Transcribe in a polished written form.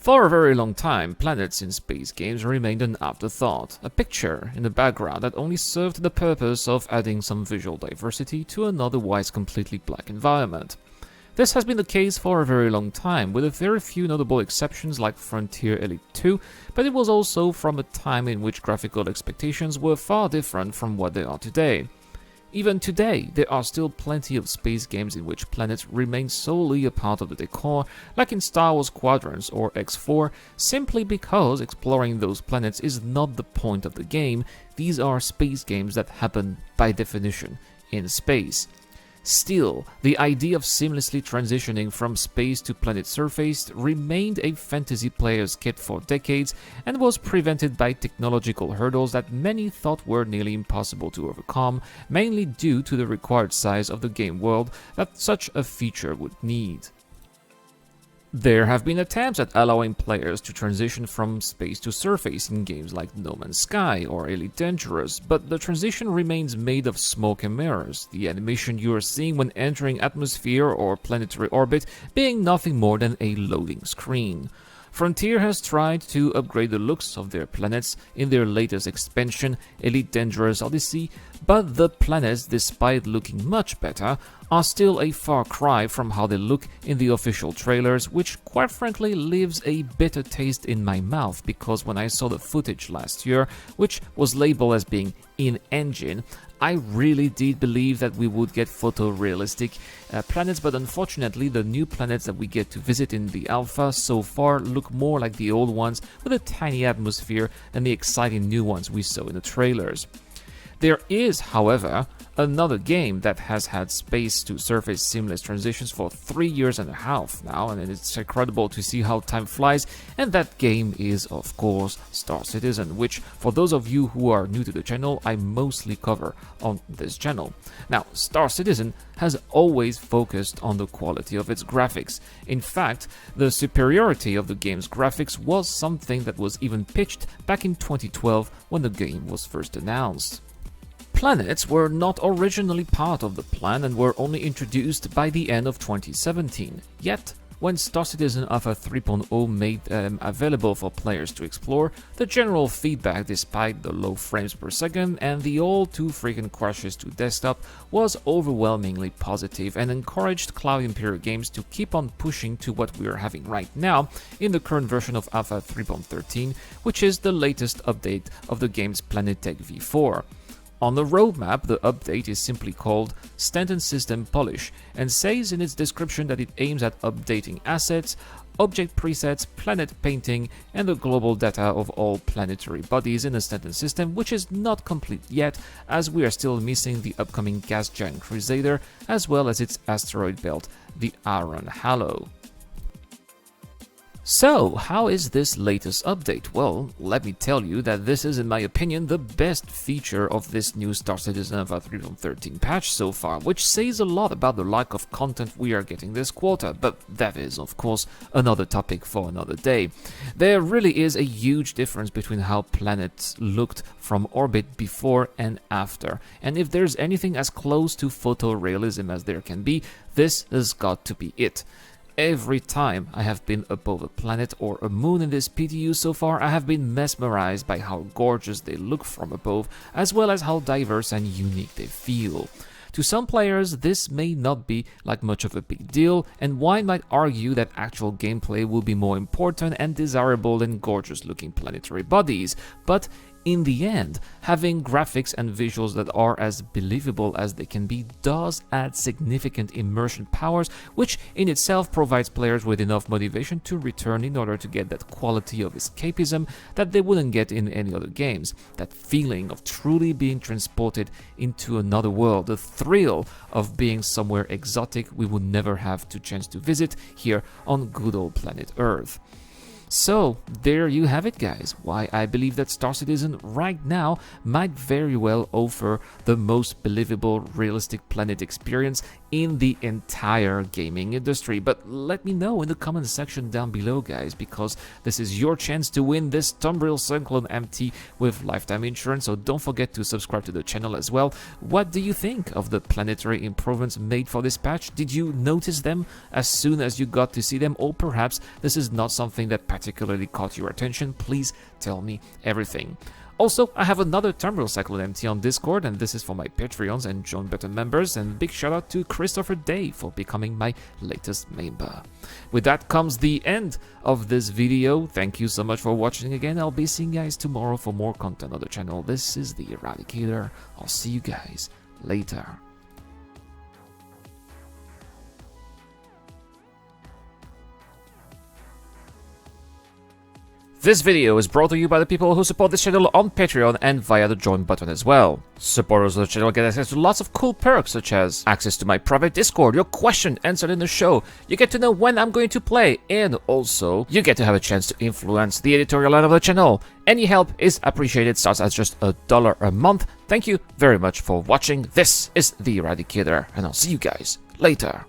For a very long time, planets in space games remained an afterthought, a picture in the background that only served the purpose of adding some visual diversity to an otherwise completely black environment. This has been the case for a very long time, with a very few notable exceptions like Frontier Elite 2, but it was also from a time in which graphical expectations were far different from what they are today. Even today, there are still plenty of space games in which planets remain solely a part of the decor, like in Star Wars Squadrons or X4, simply because exploring those planets is not the point of the game. These are space games that happen, by definition, in space. Still, the idea of seamlessly transitioning from space to planet surface remained a fantasy player's kit for decades and was prevented by technological hurdles that many thought were nearly impossible to overcome, mainly due to the required size of the game world that such a feature would need. There have been attempts at allowing players to transition from space to surface in games like No Man's Sky or Elite Dangerous, but the transition remains made of smoke and mirrors, the animation you are seeing when entering atmosphere or planetary orbit being nothing more than a loading screen. Frontier has tried to upgrade the looks of their planets in their latest expansion, Elite Dangerous Odyssey, but the planets, despite looking much better, are still a far cry from how they look in the official trailers, which quite frankly leaves a bitter taste in my mouth, because when I saw the footage last year, which was labeled as being in-engine, I really did believe that we would get photorealistic planets, but unfortunately the new planets that we get to visit in the alpha so far look more like the old ones with a tiny atmosphere than the exciting new ones we saw in the trailers. There is, however, another game that has had space to surface seamless transitions for 3 years and a half now, and it's incredible to see how time flies, and that game is, of course, Star Citizen, which, for those of you who are new to the channel, I mostly cover on this channel. Now, Star Citizen has always focused on the quality of its graphics. In fact, the superiority of the game's graphics was something that was even pitched back in 2012 when the game was first announced. Planets were not originally part of the plan and were only introduced by the end of 2017. Yet, when Star Citizen Alpha 3.0 made them available for players to explore, the general feedback, despite the low frames per second and the all too frequent crashes to desktop, was overwhelmingly positive and encouraged Cloud Imperial Games to keep on pushing to what we are having right now in the current version of Alpha 3.13, which is the latest update of the game's Planetech v4. On the roadmap, the update is simply called Standard System Polish and says in its description that it aims at updating assets, object presets, planet painting, and the global data of all planetary bodies in the standard system, which is not complete yet, as we are still missing the upcoming gas giant Crusader, as well as its asteroid belt, the Iron Halo. So, how is this latest update? Well, let me tell you that this is, in my opinion, the best feature of this new Star Citizen Alpha 3.13 patch so far, which says a lot about the lack of content we are getting this quarter, but that is, of course, another topic for another day. There really is a huge difference between how planets looked from orbit before and after, and if there's anything as close to photorealism as there can be, this has got to be it. Every time I have been above a planet or a moon in this PTU so far, I have been mesmerized by how gorgeous they look from above, as well as how diverse and unique they feel. To some players, this may not be like much of a big deal, and one might argue that actual gameplay will be more important and desirable than gorgeous looking planetary bodies, but in the end, having graphics and visuals that are as believable as they can be does add significant immersion powers, which in itself provides players with enough motivation to return in order to get that quality of escapism that they wouldn't get in any other games. That feeling of truly being transported into another world, the thrill of being somewhere exotic we would never have the chance to visit here on good old planet Earth. So, there you have it, guys, why I believe that Star Citizen right now might very well offer the most believable, realistic planet experience in the entire gaming industry. But let me know in the comment section down below, guys, because this is your chance to win this Tumbril Cyclone MT with lifetime insurance, so don't forget to subscribe to the channel as well. What do you think of the planetary improvements made for this patch? Did you notice them as soon as you got to see them, or perhaps this is not something that particularly caught your attention, please tell me everything. Also, I have another Terminal Cyclone MT on Discord, and this is for my Patreons and Join Better members, and big shout out to Christopher Day for becoming my latest member. With that comes the end of this video. Thank you so much for watching again. I'll be seeing you guys tomorrow for more content on the channel. This is the Eradicator. I'll see you guys later. This video is brought to you by the people who support this channel on Patreon and via the join button as well. Supporters of the channel get access to lots of cool perks such as access to my private Discord, your question answered in the show, you get to know when I'm going to play, and also you get to have a chance to influence the editorial line of the channel. Any help is appreciated, starts at just $1 a month. Thank you very much for watching. This is the Eradicator, and I'll see you guys later.